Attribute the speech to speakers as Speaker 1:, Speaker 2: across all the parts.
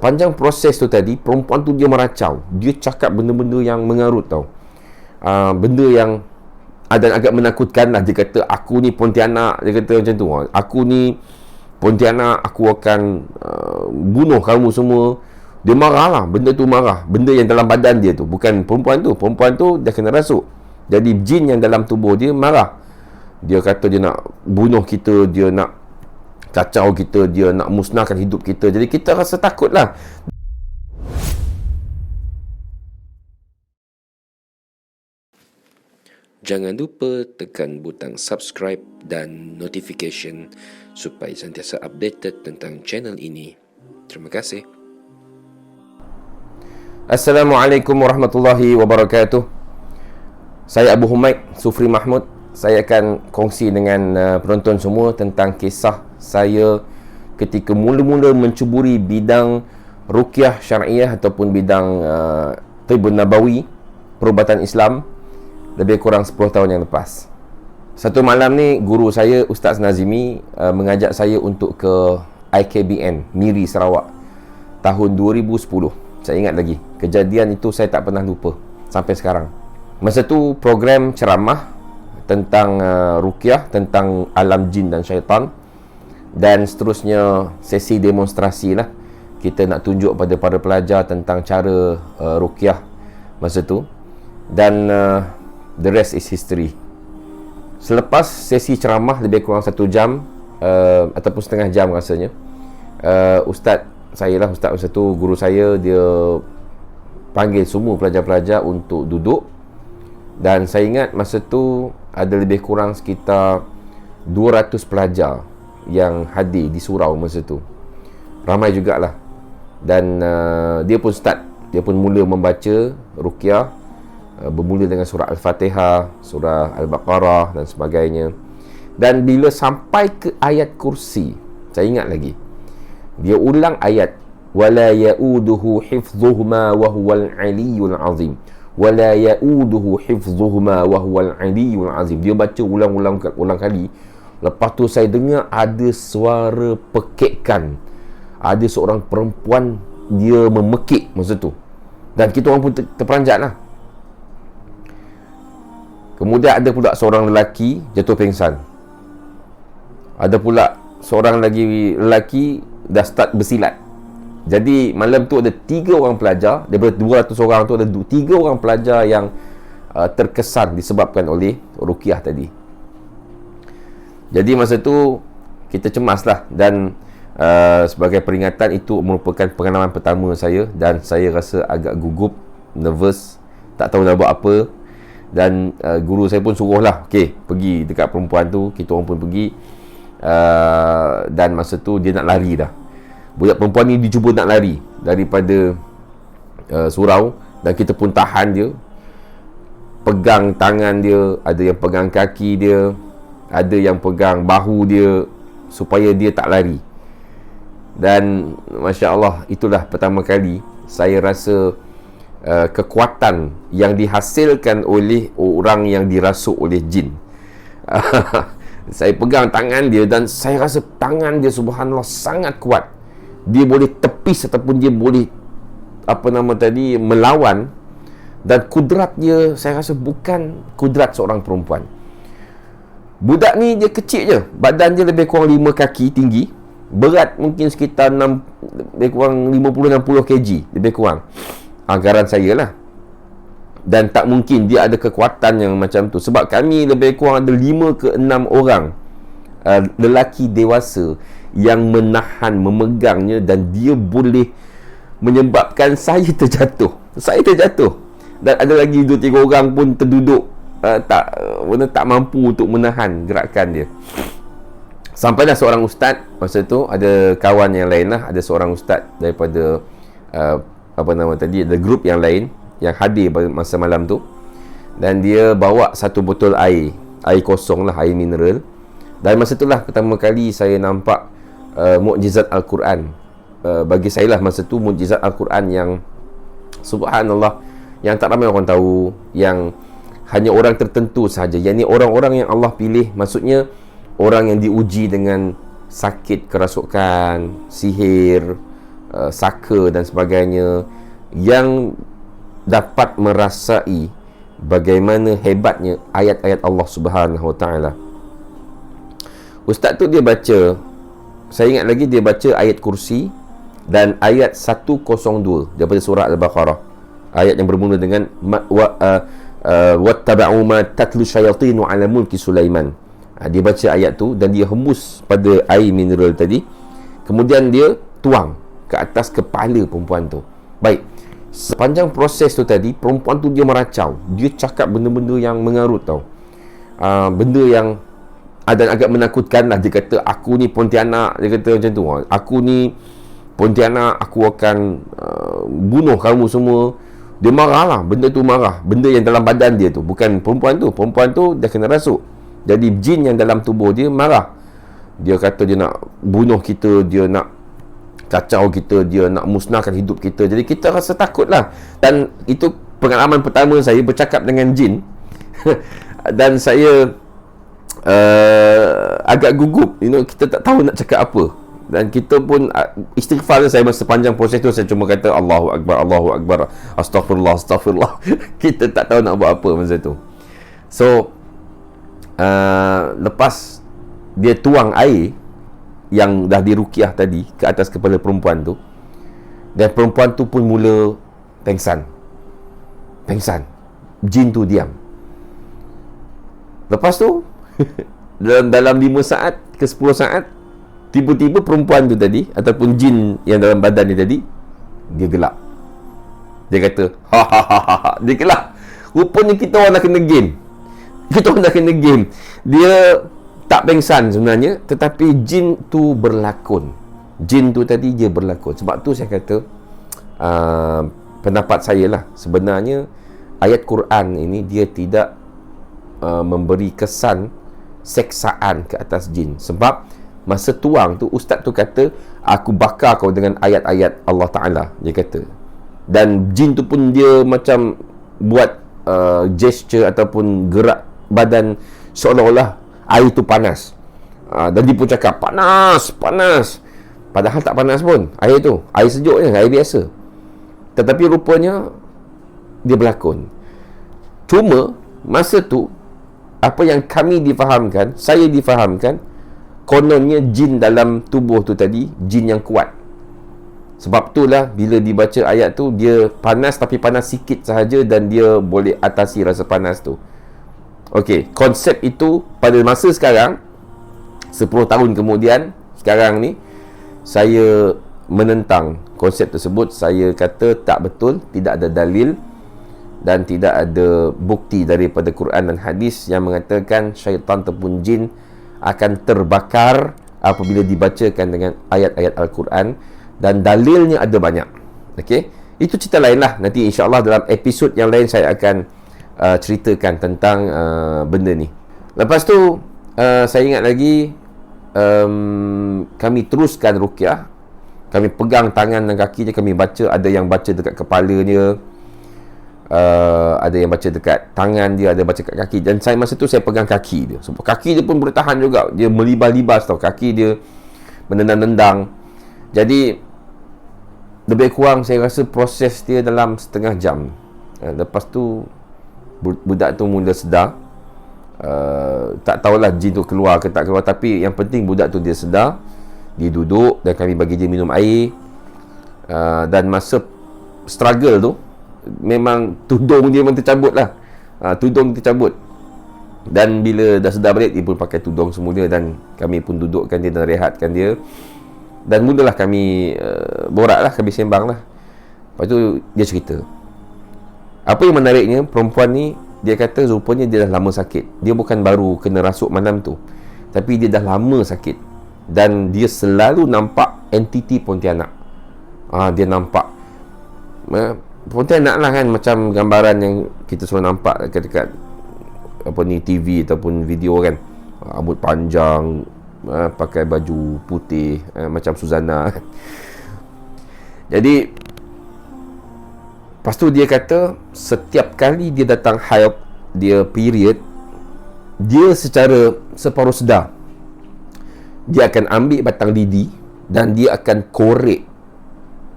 Speaker 1: sepanjang proses tu tadi, perempuan tu dia meracau, dia cakap benda-benda yang mengarut tau, benda yang dan agak menakutkan lah. Dia kata, aku ni Pontianak, dia kata macam tu, aku ni Pontianak, aku akan bunuh kamu semua. Dia marah lah, benda tu marah, benda yang dalam badan dia tu, bukan perempuan tu dah kena rasuk. Jadi jin yang dalam tubuh dia marah. Dia kata dia nak bunuh kita, dia nak kacau kita, dia nak musnahkan hidup kita. Jadi kita rasa takut lah.
Speaker 2: Jangan lupa tekan butang subscribe dan notification supaya sentiasa updated tentang channel ini. Terima kasih.
Speaker 1: Assalamualaikum warahmatullahi wabarakatuh. Saya Abu Humaid Sufri Mahmud. Saya akan kongsi dengan penonton semua tentang kisah saya ketika mula-mula mencuburi bidang ruqyah syar'iyah ataupun bidang Tibbun Nabawi, perubatan Islam, lebih kurang 10 tahun yang lepas. Satu malam ni, guru saya Ustaz Nazimi mengajak saya untuk ke IKBN Miri Sarawak tahun 2010. Saya ingat lagi, kejadian itu saya tak pernah lupa sampai sekarang. Masa tu program ceramah tentang ruqyah, tentang alam jin dan syaitan, dan seterusnya sesi demonstrasi lah. Kita nak tunjuk pada para pelajar tentang cara ruqyah masa tu. Dan the rest is history. Selepas sesi ceramah lebih kurang 1 jam ataupun setengah jam rasanya, Ustaz masa tu, guru saya, dia panggil semua pelajar-pelajar untuk duduk. Dan saya ingat masa tu ada lebih kurang sekitar 200 pelajar yang hadir di surau masa tu. Ramai jugalah. Dan dia pun mula membaca ruqyah, bermula dengan surah Al-Fatihah, surah Al-Baqarah dan sebagainya. Dan bila sampai ke ayat kursi, saya ingat lagi, dia ulang ayat wala yauduhu hifdhuhuma wa huwal aliyyul azim. Wala yauduhu hifdhuhuma wa huwal aliyyul azim. Dia baca ulang kali. Lepas tu saya dengar ada suara pekikan. Ada seorang perempuan, dia memekik masa tu. Dan kita orang pun terperanjat lah. Kemudian ada pula seorang lelaki jatuh pingsan. Ada pula seorang lagi lelaki dah start bersilat. Jadi malam tu ada 3 orang pelajar. Daripada 200 orang tu ada 3 orang pelajar yang terkesan disebabkan oleh ruqyah tadi. Jadi masa tu kita cemas lah. Dan sebagai peringatan, itu merupakan pengalaman pertama saya. Dan saya rasa agak gugup, nervous, tak tahu nak buat apa. Dan guru saya pun suruh lah, okey, pergi dekat perempuan tu. Kita orang pun pergi. Dan masa tu dia nak lari dah. Budak perempuan ni dia cuba nak lari daripada surau. Dan kita pun tahan dia, pegang tangan dia, ada yang pegang kaki dia, ada yang pegang bahu dia, supaya dia tak lari. Dan Masya Allah, itulah pertama kali saya rasa kekuatan yang dihasilkan oleh orang yang dirasuk oleh jin. Saya pegang tangan dia dan saya rasa tangan dia, subhanallah, sangat kuat. Dia boleh tepis ataupun dia boleh melawan. Dan kudrat dia, saya rasa bukan kudrat seorang perempuan. Budak ni dia kecil je, badan dia lebih kurang 5 kaki tinggi, berat mungkin sekitar lebih kurang 50-60 kg lebih kurang, anggaran saya lah. Dan tak mungkin dia ada kekuatan yang macam tu, sebab kami lebih kurang ada 5 ke 6 orang lelaki dewasa yang menahan, memegangnya, dan dia boleh menyebabkan saya terjatuh. Dan ada lagi 2-3 orang pun terduduk, tak mampu untuk menahan gerakan dia. Sampailah seorang ustaz masa tu, ada kawan yang lain lah, ada seorang ustaz daripada ada grup yang lain yang hadir masa malam tu. Dan dia bawa 1 botol air kosong lah, air mineral. Dan masa tu lah pertama kali saya nampak mukjizat Al-Quran. Bagi saya lah masa tu mukjizat Al-Quran yang subhanallah, yang tak ramai orang tahu, yang hanya orang tertentu sahaja, yang ni orang-orang yang Allah pilih. Maksudnya orang yang diuji dengan sakit kerasukan, sihir, saka dan sebagainya, yang dapat merasai bagaimana hebatnya ayat-ayat Allah Subhanahu Wa Taala. Ustaz tu dia baca, saya ingat lagi dia baca ayat kursi dan ayat 102 daripada surah Al-Baqarah, ayat yang bermula dengan wattaba'u ma tatlu syayatinu ala mulki Sulaiman. Dia baca ayat tu dan dia hembus pada air mineral tadi, kemudian dia tuang ke atas kepala perempuan tu. Baik, sepanjang proses tu tadi, perempuan tu dia meracau, dia cakap benda-benda yang mengarut tau, benda yang dan agak menakutkan lah. Dia kata, aku ni Pontianak, dia kata macam tu, aku ni Pontianak, aku akan bunuh kamu semua. Dia marah lah, benda tu marah, benda yang dalam badan dia tu, bukan perempuan tu dah kena rasuk. Jadi jin yang dalam tubuh dia marah. Dia kata dia nak bunuh kita, dia nak kacau kita, dia nak musnahkan hidup kita. Jadi kita rasa takut lah. Dan itu pengalaman pertama saya bercakap dengan jin dan saya agak gugup, kita tak tahu nak cakap apa. Dan kita pun istighfar saya sepanjang proses tu, saya cuma kata Allahu Akbar, Astaghfirullah. Kita tak tahu nak buat apa masa tu. So lepas dia tuang air yang dah diruqyah tadi ke atas kepala perempuan tu, dan perempuan tu pun mula pengsan. Jin tu diam. Lepas tu dalam 5 saat ke 10 saat, tiba-tiba perempuan tu tadi, ataupun jin yang dalam badan dia tadi, dia gelak. Dia kata dia gelak. Rupanya kita orang dah kena game. Dia tak pengsan sebenarnya, tetapi jin tu berlakon. Jin tu tadi dia berlakon. Sebab tu saya kata, pendapat saya lah, sebenarnya ayat Quran ini dia tidak memberi kesan seksaan ke atas jin. Sebab masa tuang tu, ustaz tu kata, aku bakar kau dengan ayat-ayat Allah Ta'ala, dia kata. Dan jin tu pun dia macam buat gesture ataupun gerak badan seolah-olah air tu panas. Dan dia pun cakap panas. Padahal tak panas pun air tu, air sejuk je, air biasa. Tetapi rupanya dia berlakon. Cuma masa tu, apa yang saya difahamkan, kononnya jin dalam tubuh tu tadi, jin yang kuat. Sebab itulah bila dibaca ayat tu, dia panas tapi panas sikit sahaja dan dia boleh atasi rasa panas tu. Okey, konsep itu pada masa sekarang, 10 tahun kemudian, sekarang ni, saya menentang konsep tersebut. Saya kata tak betul, tidak ada dalil dan tidak ada bukti daripada Quran dan hadis yang mengatakan syaitan ataupun jin akan terbakar apabila dibacakan dengan ayat-ayat Al-Quran, dan dalilnya ada banyak. Okey, itu cerita lain lah. Nanti insya-Allah dalam episod yang lain saya akan ceritakan tentang benda ni. Lepas tu saya ingat lagi, kami teruskan ruqyah. Kami pegang tangan dan kaki dia, kami baca. Ada yang baca dekat kepala dia, ada yang baca dekat tangan dia, ada baca dekat kaki. Dan saya masa tu saya pegang kaki dia, sebab kaki dia pun boleh tahan juga. Dia melibas-libas tau, kaki dia menendang-nendang. Jadi lebih kurang saya rasa proses dia dalam setengah jam. Lepas tu budak tu mula sedar. Tak tahulah jin tu keluar ke tak keluar, tapi yang penting budak tu dia sedar. Dia duduk dan kami bagi dia minum air. Dan masa struggle tu, memang tudung dia memang tercabut lah. Tudung tercabut. Dan bila dah sedar balik, dia pun pakai tudung semula. Dan kami pun dudukkan dia dan rehatkan dia. Dan mulalah kami borak lah, kami sembang lah. Lepas tu dia cerita. Apa yang menariknya, perempuan ni, dia kata rupanya dia dah lama sakit. Dia bukan baru kena rasuk malam tu, tapi dia dah lama sakit. Dan dia selalu nampak entiti Pontianak. Dia nampak Pontianak lah kan, macam gambaran yang kita selalu nampak dekat TV ataupun video kan. Rambut panjang, pakai baju putih, macam Suzana. Jadi lepas tu dia kata, setiap kali dia datang haid, dia period, dia secara separuh sedar, dia akan ambil batang lidi dan dia akan korek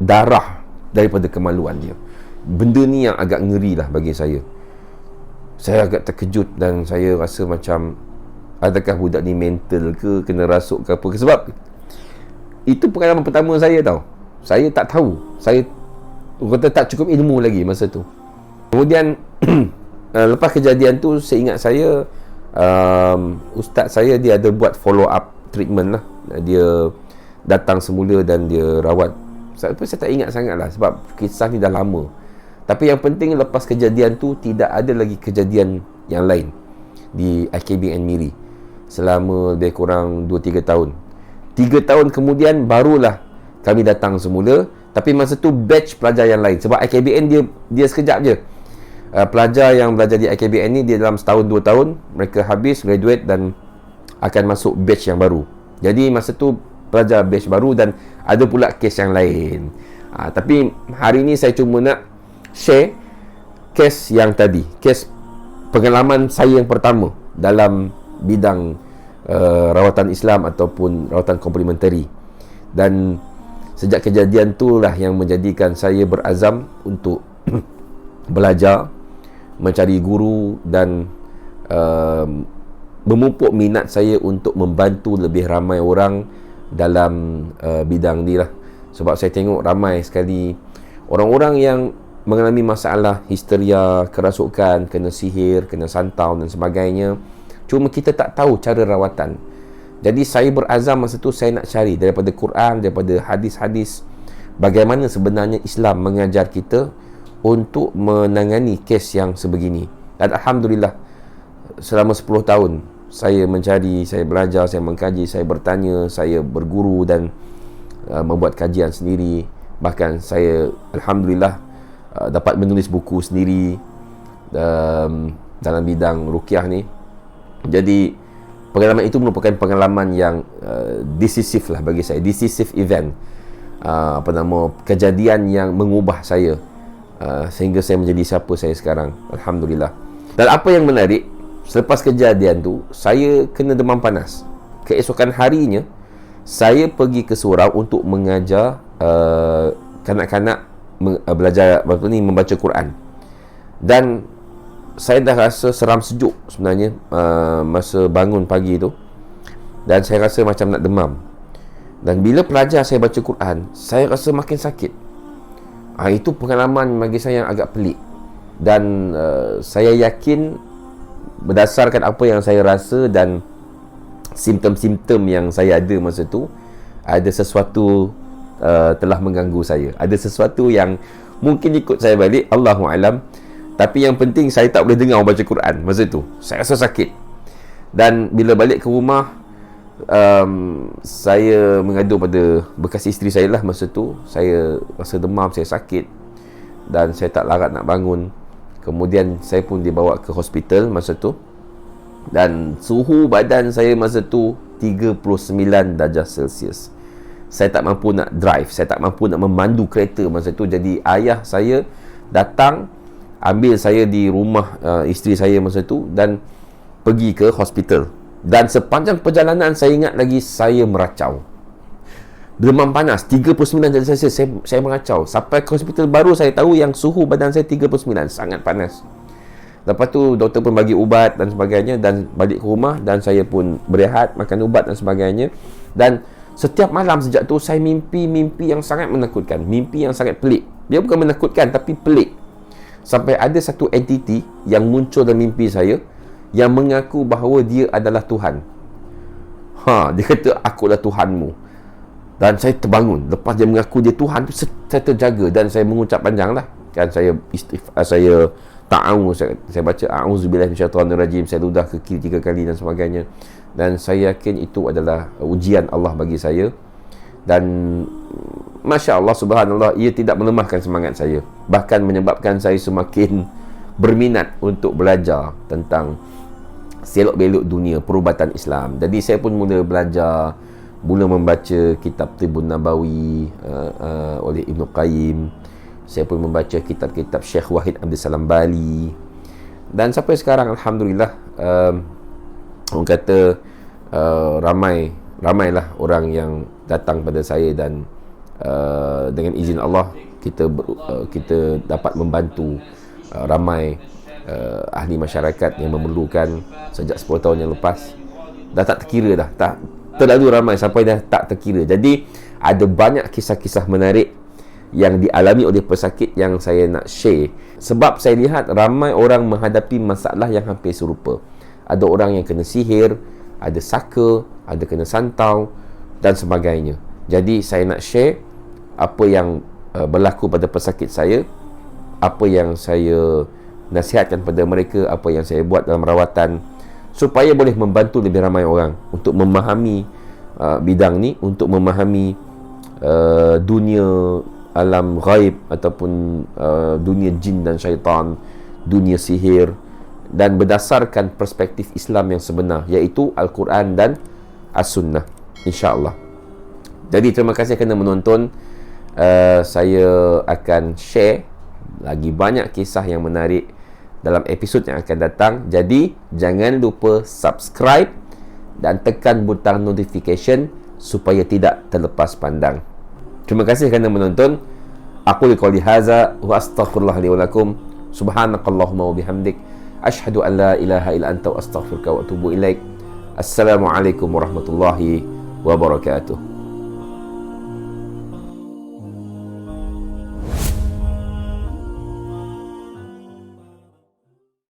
Speaker 1: darah daripada kemaluan dia. Benda ni yang agak ngeri lah bagi saya. Saya agak terkejut dan saya rasa macam, adakah budak ni mental ke, kena rasuk ke apa ke? Sebab itu pengalaman pertama saya tau. Saya tak tahu, saya kata tak cukup ilmu lagi masa tu. Kemudian lepas kejadian tu, seingat saya, ustaz saya dia ada buat follow up treatment lah. Dia datang semula dan dia rawat. Saya tak ingat sangat lah sebab kisah ni dah lama. Tapi yang penting lepas kejadian tu, tidak ada lagi kejadian yang lain di IKBN Miri selama lebih kurang 2-3 tahun. 3 tahun kemudian barulah kami datang semula. Tapi masa tu batch pelajar yang lain. Sebab IKBN dia sekejap je. Pelajar yang belajar di IKBN ni, dia dalam setahun 2 tahun mereka habis, graduate dan akan masuk batch yang baru. Jadi masa tu pelajar batch baru dan ada pula kes yang lain. Tapi hari ni saya cuma nak share kes yang tadi, kes pengalaman saya yang pertama dalam bidang rawatan Islam ataupun rawatan komplementari. Dan sejak kejadian tu lah yang menjadikan saya berazam untuk belajar, mencari guru dan memupuk minat saya untuk membantu lebih ramai orang dalam bidang ni lah. Sebab saya tengok ramai sekali orang-orang yang mengalami masalah histeria, kerasukan, kena sihir, kena santau dan sebagainya. Cuma kita tak tahu cara rawatan. Jadi saya berazam masa tu, saya nak cari daripada Quran, daripada hadis-hadis, bagaimana sebenarnya Islam mengajar kita untuk menangani kes yang sebegini. Dan Alhamdulillah, selama 10 tahun saya mencari, saya belajar, saya mengkaji, saya bertanya, saya berguru dan membuat kajian sendiri. Bahkan saya Alhamdulillah dapat menulis buku sendiri dalam bidang ruqyah ni. Jadi pengalaman itu merupakan pengalaman yang decisive lah bagi saya, decisive event, kejadian yang mengubah saya sehingga saya menjadi siapa saya sekarang, Alhamdulillah. Dan apa yang menarik, selepas kejadian tu saya kena demam panas. Keesokan harinya saya pergi ke surau untuk mengajar kanak-kanak belajar membaca Quran. Dan saya dah rasa seram sejuk sebenarnya masa bangun pagi tu, dan saya rasa macam nak demam. Dan bila pelajar saya baca Quran, saya rasa makin sakit. Itu pengalaman bagi saya yang agak pelik. Dan saya yakin berdasarkan apa yang saya rasa dan simptom-simptom yang saya ada masa tu, ada sesuatu telah mengganggu saya. Ada sesuatu yang mungkin ikut saya balik, Allahu'alam. Tapi yang penting saya tak boleh dengar orang baca Quran masa tu. Saya rasa sakit. Dan bila balik ke rumah, saya mengadu pada bekas isteri saya lah masa tu. Saya rasa demam, saya sakit dan saya tak larat nak bangun. Kemudian saya pun dibawa ke hospital masa tu. Dan suhu badan saya masa tu 39 darjah Celsius. Saya tak mampu nak drive, saya tak mampu nak memandu kereta masa tu. Jadi ayah saya datang ambil saya di rumah isteri saya masa tu dan pergi ke hospital. Dan sepanjang perjalanan saya ingat lagi, saya meracau. Demam panas 39 darjah Celsius, saya meracau. Sampai ke hospital baru saya tahu yang suhu badan saya 39, sangat panas. Lepas tu doktor pun bagi ubat dan sebagainya, dan balik ke rumah dan saya pun berehat, makan ubat dan sebagainya. Dan setiap malam sejak tu saya mimpi-mimpi yang sangat menakutkan, mimpi yang sangat pelik. Dia bukan menakutkan tapi pelik. Sampai ada satu entiti yang muncul dalam mimpi saya yang mengaku bahawa dia adalah Tuhan. Dia kata, akulah Tuhanmu. Dan saya terbangun. Lepas dia mengaku dia Tuhan tu, saya terjaga dan saya mengucap panjang lah. Kan saya saya ta'awuz, saya baca a'udzubillahi minasyaitonirrajim, saya ludah ke kiri 3 kali dan sebagainya. Dan saya yakin itu adalah ujian Allah bagi saya. Dan Masya Allah, subhanallah, ia tidak melemahkan semangat saya, bahkan menyebabkan saya semakin berminat untuk belajar tentang selok-belok dunia perubatan Islam. Jadi saya pun mula belajar, mula membaca kitab Tibun Nabawi oleh Ibn Qayyim. Saya pun membaca kitab-kitab Syekh Wahid Abdul Salam Bali. Dan sampai sekarang Alhamdulillah, orang kata ramailah orang yang datang pada saya dan dengan izin Allah kita dapat membantu ramai ahli masyarakat yang memerlukan sejak 10 tahun yang lepas. Dah tak terkira dah, tak terlalu ramai sampai dah tak terkira. Jadi ada banyak kisah-kisah menarik yang dialami oleh pesakit yang saya nak share, sebab saya lihat ramai orang menghadapi masalah yang hampir serupa. Ada orang yang kena sihir, ada saka, ada kena santau dan sebagainya. Jadi saya nak share apa yang berlaku pada pesakit saya, apa yang saya nasihatkan pada mereka, apa yang saya buat dalam rawatan, supaya boleh membantu lebih ramai orang untuk memahami bidang ni, untuk memahami dunia alam ghaib ataupun dunia jin dan syaitan, dunia sihir, dan berdasarkan perspektif Islam yang sebenar, iaitu Al-Quran dan As-Sunnah, insya-Allah. Jadi terima kasih kerana menonton. Saya akan share lagi banyak kisah yang menarik dalam episod yang akan datang. Jadi jangan lupa subscribe dan tekan butang notification supaya tidak terlepas pandang. Terima kasih kerana menonton. Aku liqauli hadza wa astaghfirullah li wa lakum. Subhanakallahumma wa bihamdik, asyhadu an la ilaha illa anta wa astaghfiruka wa atubu ilaik. Assalamualaikum warahmatullahi wabarakatuh.